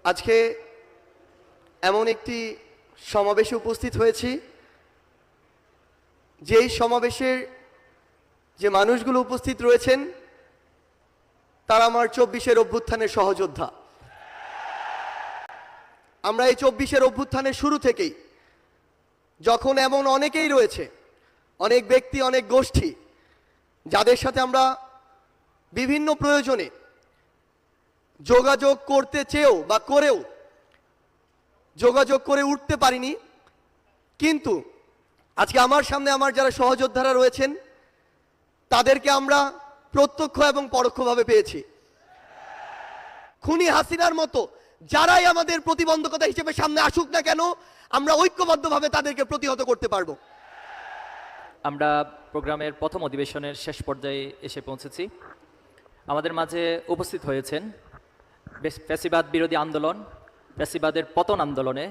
আজকে এমন একটি সমাবেশে উপস্থিত হয়েছি, যেই সমাবেশের যে মানুষগুলো উপস্থিত রয়েছেন তারা আমার ২৪-এর অভ্যুত্থানের সহযোদ্ধা। আমরা এই ২৪-এর অভ্যুত্থানের শুরু থেকেই, যখন এমন অনেকেই রয়েছে, অনেক ব্যক্তি, অনেক গোষ্ঠী, যাদের সাথে আমরা বিভিন্ন প্রয়োজনে যোগাযোগ করতে চেয়েও বা করেও যোগাযোগ করে উঠতে পারিনি, কিন্তু আজকে আমার সামনে আমার যারা সহযোদ্ধারা রয়েছেন তাদেরকে আমরা প্রত্যক্ষ এবং পরোক্ষভাবে পেয়েছি। খুনি হাসিনার মতো যারাই আমাদের প্রতিবন্ধকতা হিসেবে সামনে আসুক না কেন, আমরা ঐক্যবদ্ধভাবে তাদেরকে প্রতিহত করতে পারবো। আমরা প্রোগ্রামের প্রথম অধিবেশনের শেষ পর্যায়ে এসে পৌঁছেছি। আমাদের মাঝে উপস্থিত হয়েছেন ফ্যাসিবাদ বিরোধী আন্দোলন, ফ্যাসিবাদের পতন আন্দোলনে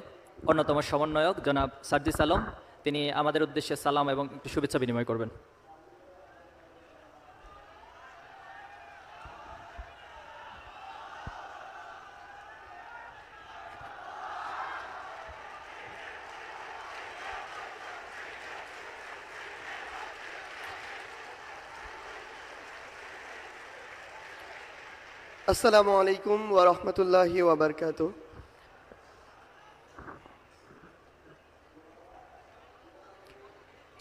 অন্যতম সমন্বয়ক জনাব সার্জিস আলম। তিনি আমাদের উদ্দেশ্যে সালাম এবং একটু শুভেচ্ছা বিনিময় করবেন। আসসালামু আলাইকুম ওয়া রাহমাতুল্লাহি ওয়া বারাকাতুহু।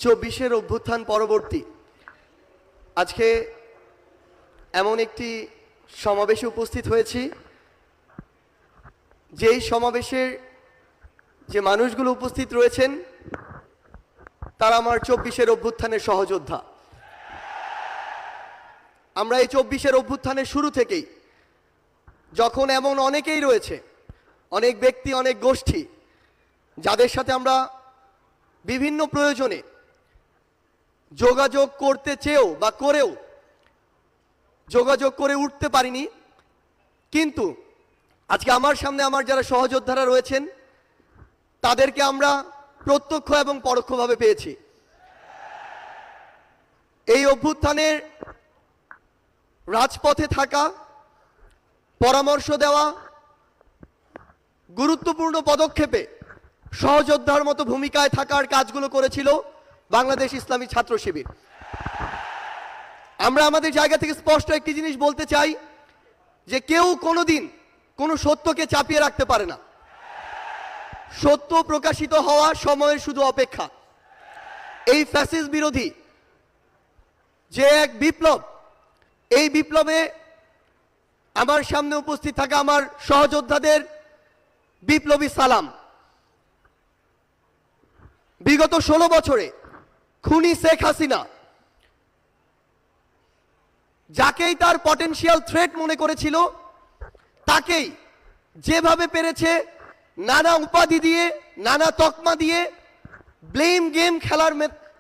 চব্বিশের অভ্যুত্থান পরবর্তী আজকে এমন একটি সমাবেশে উপস্থিত হয়েছি, যেই সমাবেশের যে মানুষগুলো উপস্থিত রয়েছেন তারা আমার ২৪-এর অভ্যুত্থানের সহযোদ্ধা। আমরা এই ২৪-এর অভ্যুত্থানের শুরু থেকেই, যখন এমন অনেকেই রয়েছে, অনেক ব্যক্তি, অনেক গোষ্ঠী, যাদের সাথে আমরা বিভিন্ন প্রয়োজনে যোগাযোগ করতে চেয়েও বা করেও যোগাযোগ করে উঠতে পারিনি, কিন্তু আজকে আমার সামনে আমার যারা সহযোদ্ধারা রয়েছেন তাদেরকে আমরা প্রত্যক্ষ এবং পরোক্ষভাবে পেয়েছি। এই অভ্যুত্থানের রাজপথে থাকা, পরামর্শ দেওয়া, গুরুত্বপূর্ণ পদক্ষেপে সহযোদ্ধার মতো ভূমিকায় থাকার কাজগুলো করেছিল বাংলাদেশ ইসলামী ছাত্র শিবির। আমরা আমাদের জায়গা থেকে স্পষ্ট একটি জিনিস বলতে চাই, যে কেউ কোনোদিন কোনো সত্যকে চাপিয়ে রাখতে পারে না। সত্য প্রকাশিত হওয়া সময়ের শুধু অপেক্ষা। এই ফ্যাসিস্ট বিরোধী যে এক বিপ্লব, এই বিপ্লবে আমার সামনে উপস্থিত থাকা আমার সহযোদ্ধাদের বিপ্লবী সালাম। বিগত ১৬ বছরে খুনি শেখ হাসিনা যাকেই তার পটেনশিয়াল থ্রেট মনে করেছিল, তাকেই যেভাবে পেরেছে নানা উপাধি দিয়ে, নানা তকমা দিয়ে, ব্লেম গেম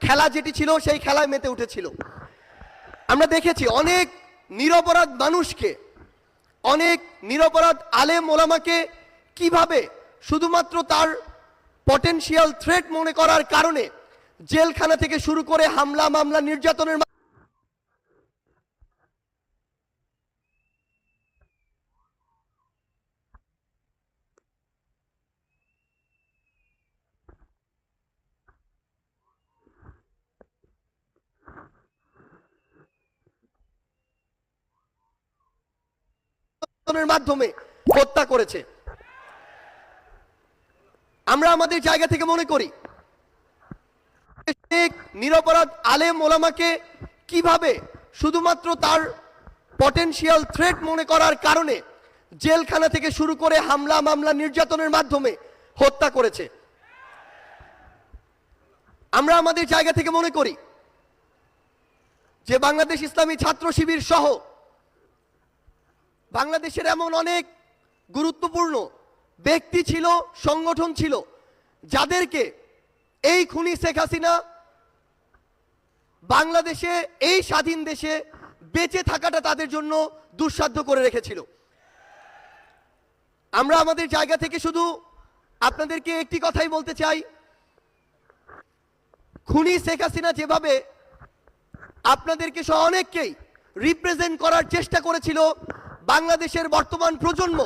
খেলা যেটি ছিল সেই খেলায় মেতে উঠেছিল। আমরা দেখেছি অনেক নিরপরাধ মানুষকে, অনেক নিরপরাধ আলেম ওলামাকে কিভাবে শুধুমাত্র তার পটেনশিয়াল থ্রেট মনে করার কারণে জেলখানা থেকে শুরু করে হামলা, মামলা, নির্যাতনের মাধ্যমে হত্যা করেছে। আমরা আমাদের জায়গা থেকে মনে করি নিরপরাধ আলেম ওলামাকে কিভাবে শুধুমাত্র তার পটেনশিয়াল থ্রেট মনে করার কারণে জেলখানা থেকে শুরু করে হামলা, মামলা, নির্যাতনের মাধ্যমে হত্যা করেছে। আমরা আমাদের জায়গা থেকে মনে করি যে বাংলাদেশ ইসলামী ছাত্র শিবির সহ বাংলাদেশের এমন অনেক গুরুত্বপূর্ণ ব্যক্তি ছিল, সংগঠন ছিল, যাদেরকে এই খুনি শেখ হাসিনা বাংলাদেশে, এই স্বাধীন দেশে বেঁচে থাকাটা তাদের জন্য দুঃসাধ্য করে রেখেছিল। আমরা আমাদের জায়গা থেকে শুধু আপনাদেরকে একটি কথাই বলতে চাই, খুনি শেখ হাসিনা যেভাবে আপনাদেরকে সহ অনেককেই রিপ্রেজেন্ট করার চেষ্টা করেছিল, বাংলাদেশের বর্তমান প্রজন্ম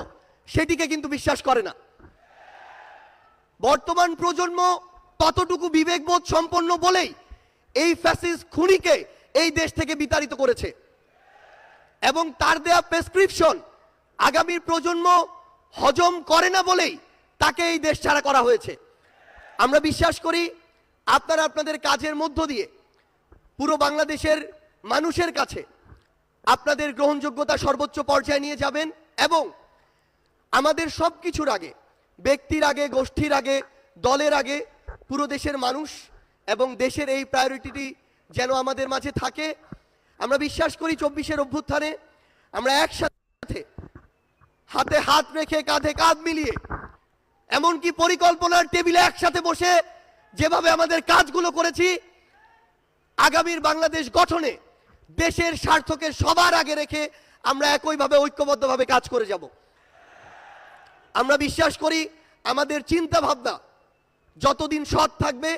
সেটিকে কিন্তু বিশ্বাস করে না। বর্তমান প্রজন্ম ততটুকু বিবেকবোধ সম্পন্ন বলেই এই ফ্যাসিস্ট খুনিকে এই দেশ থেকে বিতাড়িত করেছে এবং তার দেয়া প্রেসক্রিপশন আগামীর প্রজন্ম হজম করে না বলেই তাকে এই দেশ ছাড়া করা হয়েছে। আমরা বিশ্বাস করি আপনারা আপনাদের কাজের মধ্য দিয়ে পুরো বাংলাদেশের মানুষের কাছে আপনাদের গ্রহণযোগ্যতা সর্বোচ্চ পর্যায়ে নিয়ে যাবেন এবং আমাদের সব কিছুর আগে, ব্যক্তির আগে, গোষ্ঠীর আগে, দলের আগে পুরো দেশের মানুষ এবং দেশের এই প্রায়োরিটিটি যেন আমাদের মাঝে থাকে। আমরা বিশ্বাস করি 24-এর অভ্যুত্থানে আমরা একসাথে হাতে হাত রেখে কাঁধে কাঁধ মিলিয়ে এমনকি পরিকল্পনার টেবিলে একসাথে বসে যেভাবে আমাদের কাজগুলো করেছি, আগামীর বাংলাদেশ গঠনে দেশের স্বার্থকে সবার আগে রেখে আমরা একইভাবে ঐক্যবদ্ধভাবে কাজ করে যাব। আমরা বিশ্বাস করি আমাদের চিন্তা ভাবনা যতদিন সৎ থাকবে,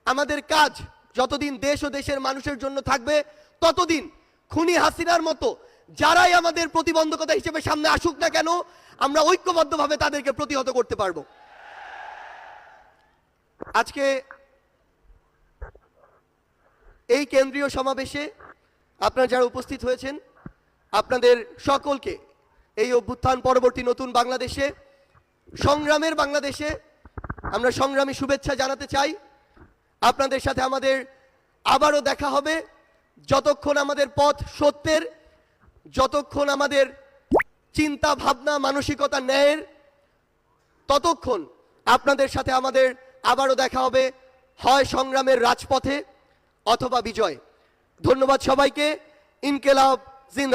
আমাদের কাজ যতদিন দেশ ও দেশের মানুষের জন্য থাকবে, ততদিন খুনি হাসিনার মতো যারাই আমাদের প্রতিবন্ধকতা হিসেবে সামনে আসুক না কেন, আমরা ঐক্যবদ্ধভাবে তাদেরকে প্রতিহত করতে পারব। আজকে এই কেন্দ্রীয় সমাবেশে আপনারা যারা উপস্থিত হয়েছেন, আপনাদের সকলকে এই অভ্যুত্থান পরবর্তী নতুন বাংলাদেশে, সংগ্রামের বাংলাদেশে আমরা সংগ্রামী শুভেচ্ছা জানাতে চাই। আপনাদের সাথে আমাদের আবারও দেখা হবে। যতক্ষণ আমাদের পথ সত্যের, যতক্ষণ আমাদের চিন্তা ভাবনা মানসিকতা ন্যায়ের, ততক্ষণ আপনাদের সাথে আমাদের আবারও দেখা হবে, হয় সংগ্রামের রাজপথে অথবা বিজয়। ধন্যবাদ সবাইকে। ইনকেলাব